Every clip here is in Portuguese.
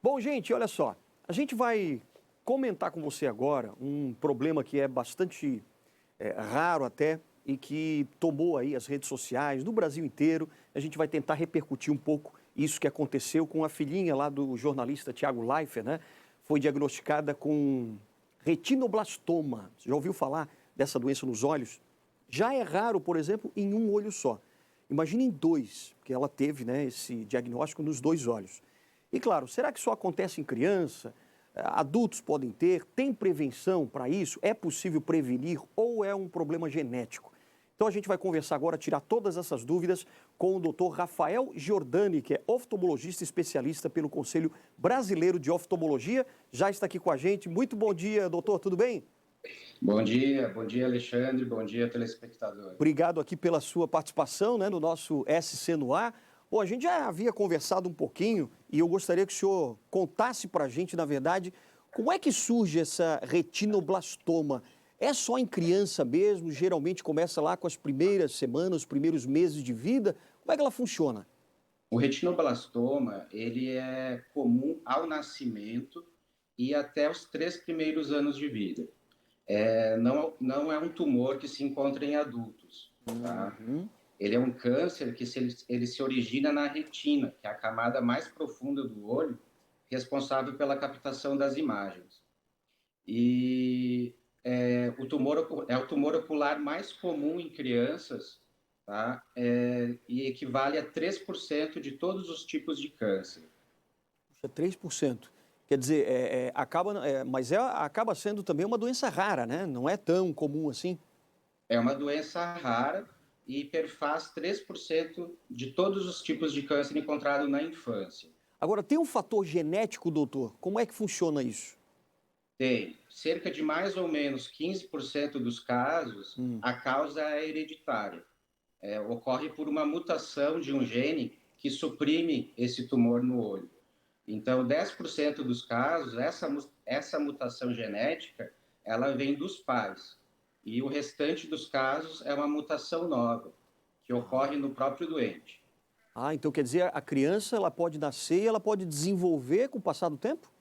Bom, gente, olha só. A gente vai comentar com você agora um problema que é bastante raro até e que tomou aí as redes sociais do Brasil inteiro. A gente vai tentar repercutir um pouco isso que aconteceu com a filhinha lá do jornalista Thiago Leifert, né? Foi diagnosticada com retinoblastoma. Você já ouviu falar dessa doença nos olhos? Já é raro, por exemplo, em um olho só. Imagine em dois, porque ela teve, né, esse diagnóstico nos dois olhos. E claro, será que só acontece em criança? Adultos podem ter? Tem prevenção para isso? É possível prevenir ou é um problema genético? Então a gente vai conversar agora, tirar todas essas dúvidas com o Dr. Rafael Giordani, que é oftalmologista especialista pelo Conselho Brasileiro de Oftalmologia. Já está aqui com a gente. Muito bom dia, doutor, tudo bem? Bom dia Alexandre, bom dia telespectador. Obrigado aqui pela sua participação, né, no nosso SC no Ar. Bom, a gente já havia conversado um pouquinho e eu gostaria que o senhor contasse para a gente, na verdade, como é que surge essa retinoblastoma? É só em criança mesmo? Geralmente começa lá com as primeiras semanas, os primeiros meses de vida? Como é que ela funciona? O retinoblastoma, ele é comum ao nascimento e até os 3 primeiros anos de vida. Não é um tumor que se encontra em adultos, tá? Uhum. Ele é um câncer que ele se origina na retina, que é a camada mais profunda do olho, responsável pela captação das imagens. E é o tumor ocular mais comum em crianças, tá? E equivale a 3% de todos os tipos de câncer. Puxa, 3%. Quer dizer, acaba sendo também uma doença rara, né? Não é tão comum assim. É uma doença rara e perfaz 3% de todos os tipos de câncer encontrado na infância. Agora, tem um fator genético, doutor? Como é que funciona isso? Tem cerca de mais ou menos 15% dos casos, a causa é hereditária. Ocorre por uma mutação de um gene que suprime esse tumor no olho. Então, 10% dos casos, essa mutação genética, ela vem dos pais. E o restante dos casos é uma mutação nova, que ocorre no próprio doente. Ah, então quer dizer, a criança ela pode nascer e ela pode desenvolver com o passar do tempo?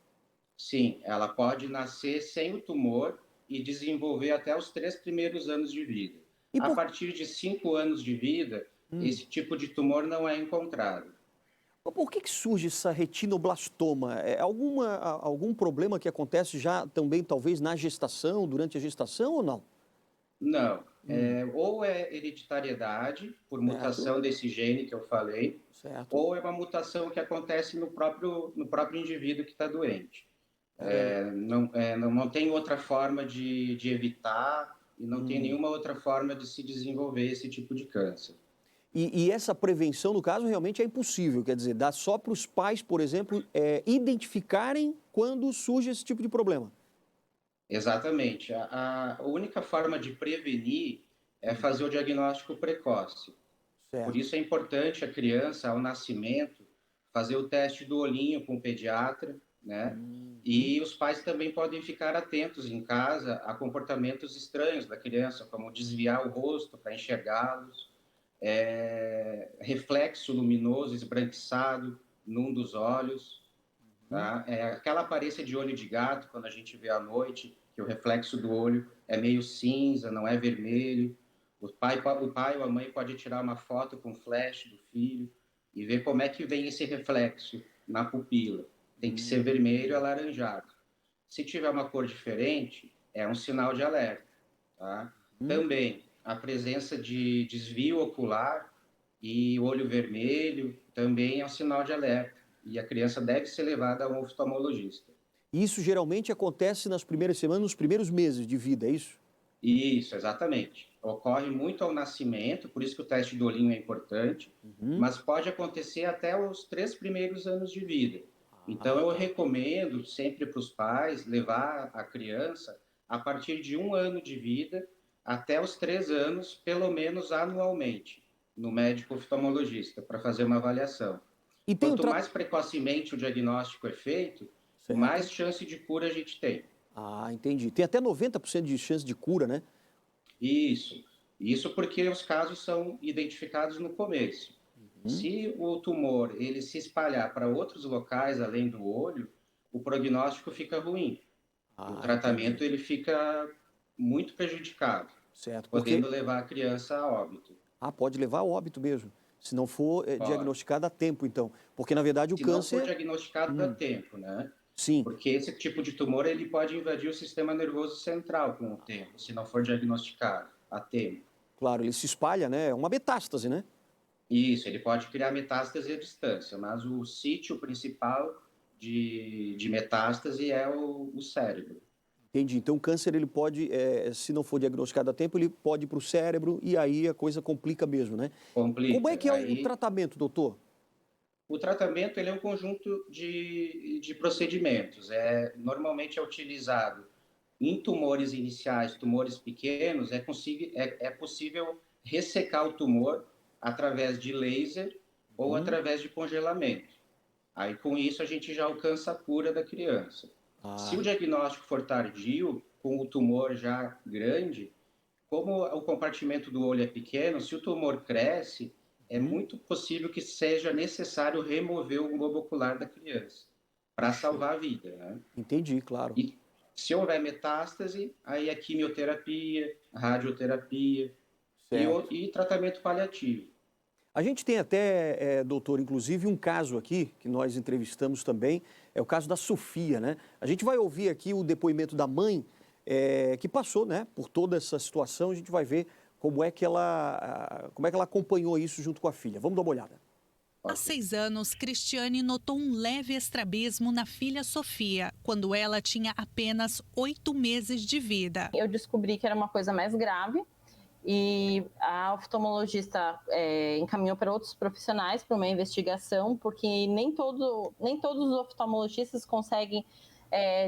Sim, ela pode nascer sem o tumor e desenvolver até os 3 primeiros anos de vida. E A por, partir de 5 anos de vida, hum, esse tipo de tumor não é encontrado. por que surge essa retinoblastoma? É algum problema que acontece já também, talvez, na gestação, durante a gestação ou não? Não, ou é hereditariedade, por Certo, mutação desse gene que eu falei, certo. ou é uma mutação que acontece no próprio indivíduo que está doente. Caramba. Não tem outra forma de evitar e não tem Hum. nenhuma outra forma de se desenvolver esse tipo de câncer. E essa prevenção, no caso, realmente é impossível. Quer dizer, dá só para os pais, por exemplo, identificarem quando surge esse tipo de problema. Exatamente. A única forma de prevenir é fazer o diagnóstico precoce. Por Certo. isso é importante a criança, ao nascimento, fazer o teste do olhinho com o pediatra, né? Uhum. E os pais também podem ficar atentos em casa a comportamentos estranhos da criança, como desviar o rosto para enxergá-los, reflexo luminoso esbranquiçado num dos olhos, Uhum. tá? Aquela aparência de olho de gato, quando a gente vê à noite, que o reflexo do olho é meio cinza, não é vermelho. O pai ou a mãe pode tirar uma foto com flash do filho e ver como é que vem esse reflexo na pupila. Tem que ser vermelho alaranjado. Se tiver uma cor diferente, é um sinal de alerta. Tá? Uhum. Também a presença de desvio ocular e olho vermelho também é um sinal de alerta. E a criança deve ser levada a um oftalmologista. E isso geralmente acontece nas primeiras semanas, nos primeiros meses de vida, é isso? Isso, exatamente. Ocorre muito ao nascimento, por isso que o teste do olhinho é importante, Uhum. mas pode acontecer até os 3 primeiros anos de vida. Então, Ah, eu tá. recomendo sempre para os pais levar a criança a partir de 1 ano de vida até os 3 anos, pelo menos anualmente, no médico oftalmologista, para fazer uma avaliação. E tem um Quanto trato. mais precocemente o diagnóstico é feito, Certo. mais chance de cura a gente tem. Ah, entendi. Tem até 90% de chance de cura, né? Isso. Isso porque os casos são identificados no começo. Se o tumor ele se espalhar para outros locais além do olho, o prognóstico fica ruim. O tratamento ele fica muito prejudicado, Certo, porque... podendo levar a criança a óbito. Pode levar ao óbito mesmo, se não for Pode. diagnosticado a tempo, então. Porque, na verdade, o Se não for câncer... diagnosticado a tempo, né? Sim, Porque esse tipo de tumor ele pode invadir o sistema nervoso central com o tempo, se não for diagnosticado a tempo. claro, ele se espalha, né? É uma metástase, né? Isso, ele pode criar metástase à distância, mas o sítio principal de metástase é o cérebro. Entendi. Então, o câncer, ele pode, se não for diagnosticado a tempo, ele pode ir para o cérebro e aí a coisa complica mesmo, né? Como é Complica. que é o tratamento, doutor? O tratamento ele é um conjunto de procedimentos. Normalmente é utilizado em tumores iniciais, tumores pequenos, é possível ressecar o tumor através de laser ou através de congelamento. Aí, com isso, a gente já alcança a cura da criança. Se o diagnóstico for tardio, com o tumor já grande, como o compartimento do olho é pequeno, se o tumor cresce, é muito possível que seja necessário remover o globo ocular da criança para salvar a vida, né? Entendi, claro. E se houver metástase, aí é quimioterapia, radioterapia e tratamento paliativo. A gente tem até, doutor, inclusive um caso aqui, que nós entrevistamos também, é o caso da Sofia, né? A gente vai ouvir aqui o depoimento da mãe, que passou, né, por toda essa situação, a gente vai ver como é que ela acompanhou isso junto com a filha. Vamos dar uma olhada. Há 6 anos, Cristiane notou um leve estrabismo na filha Sofia, quando ela tinha apenas 8 meses de vida. Eu descobri que era uma coisa mais grave e a oftalmologista encaminhou para outros profissionais para uma investigação, porque nem todos os oftalmologistas conseguem,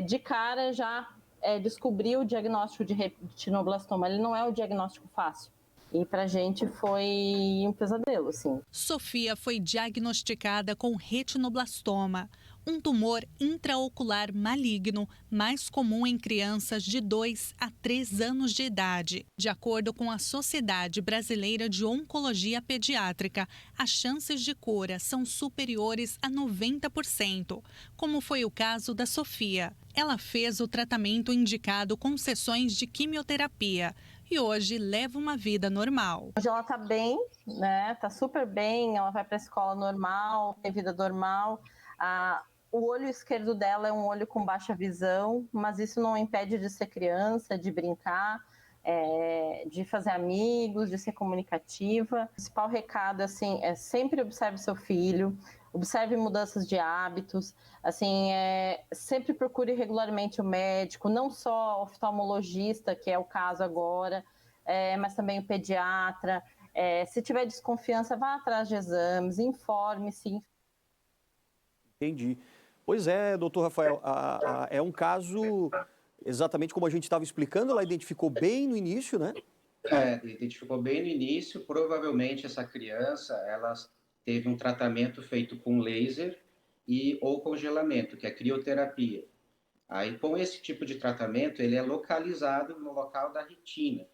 de cara, já descobrir o diagnóstico de retinoblastoma. Ele não é o diagnóstico fácil. E para a gente foi um pesadelo, assim. Sofia foi diagnosticada com retinoblastoma, um tumor intraocular maligno mais comum em crianças de 2 a 3 anos de idade. De acordo com a Sociedade Brasileira de Oncologia Pediátrica, as chances de cura são superiores a 90%, como foi o caso da Sofia. Ela fez o tratamento indicado com sessões de quimioterapia e hoje leva uma vida normal. Hoje ela tá bem, né? Tá super bem, ela vai para a escola normal, tem vida normal. O olho esquerdo dela é um olho com baixa visão, mas isso não impede de ser criança, de brincar, de fazer amigos, de ser comunicativa. O principal recado, assim, é sempre observe seu filho, observe mudanças de hábitos, assim, sempre procure regularmente o médico, não só oftalmologista, que é o caso agora, mas também o pediatra. Se tiver desconfiança, vá atrás de exames, informe-se. Entendi. Pois é, doutor Rafael, é um caso exatamente como a gente estava explicando, ela identificou bem no início, né? Identificou bem no início. Provavelmente essa criança, ela teve um tratamento feito com laser ou congelamento, que é crioterapia. Aí, com esse tipo de tratamento, ele é localizado no local da retina.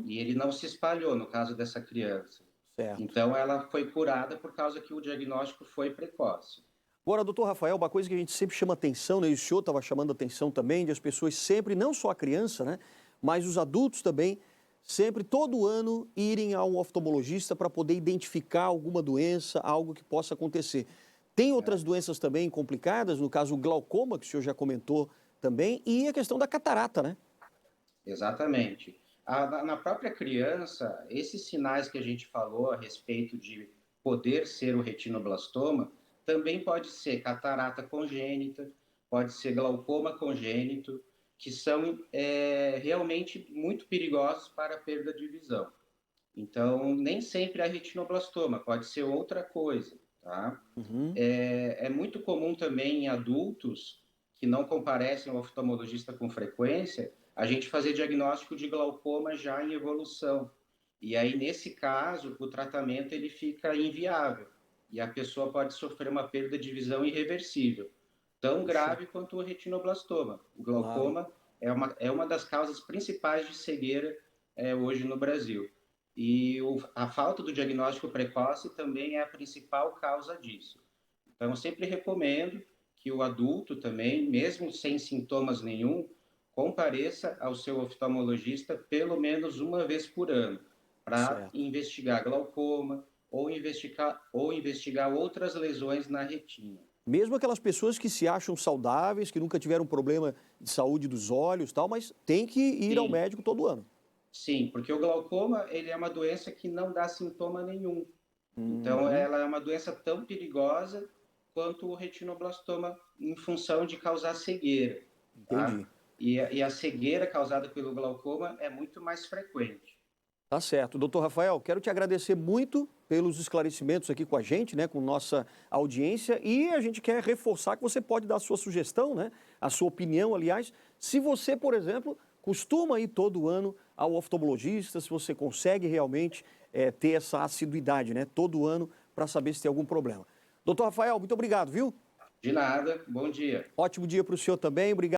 E ele não se espalhou, no caso dessa criança. Certo. Então, ela foi curada por causa que o diagnóstico foi precoce. Agora, doutor Rafael, uma coisa que a gente sempre chama atenção, né? E o senhor estava chamando atenção também, de as pessoas sempre, não só a criança, né? Mas os adultos também, sempre, todo ano, irem a um oftalmologista para poder identificar alguma doença, algo que possa acontecer. Tem outras doenças também complicadas, no caso o glaucoma, que o senhor já comentou também, e a questão da catarata, né? Exatamente. Na própria criança, esses sinais que a gente falou a respeito de poder ser o retinoblastoma, também pode ser catarata congênita, pode ser glaucoma congênito, que são realmente muito perigosos para a perda de visão. Então, nem sempre é retinoblastoma, pode ser outra coisa, tá? É muito comum também em adultos que não comparecem ao oftalmologista com frequência, a gente fazer diagnóstico de glaucoma já em evolução. E aí, nesse caso, o tratamento ele fica inviável e a pessoa pode sofrer uma perda de visão irreversível, tão grave quanto o retinoblastoma. O glaucoma é uma das causas principais de cegueira hoje no Brasil. E a falta do diagnóstico precoce também é a principal causa disso. Então, eu sempre recomendo que o adulto também, mesmo sem sintomas nenhum, compareça ao seu oftalmologista pelo menos uma vez por ano, para investigar glaucoma ou investigar outras lesões na retina. Mesmo aquelas pessoas que se acham saudáveis, que nunca tiveram problema de saúde dos olhos, tal, mas tem que ir ao médico todo ano. Sim, porque o glaucoma ele é uma doença que não dá sintoma nenhum. Então, ela é uma doença tão perigosa quanto o retinoblastoma, em função de causar cegueira. Entendi. Tá? E a cegueira causada pelo glaucoma é muito mais frequente. Tá certo. Doutor Rafael, quero te agradecer muito pelos esclarecimentos aqui com a gente, né, com nossa audiência, e a gente quer reforçar que você pode dar a sua sugestão, né, a sua opinião, aliás, se você, por exemplo, costuma ir todo ano ao oftalmologista, se você consegue realmente ter essa assiduidade, né, todo ano, para saber se tem algum problema. Doutor Rafael, muito obrigado, viu? De nada, bom dia. Ótimo dia para o senhor também, obrigado.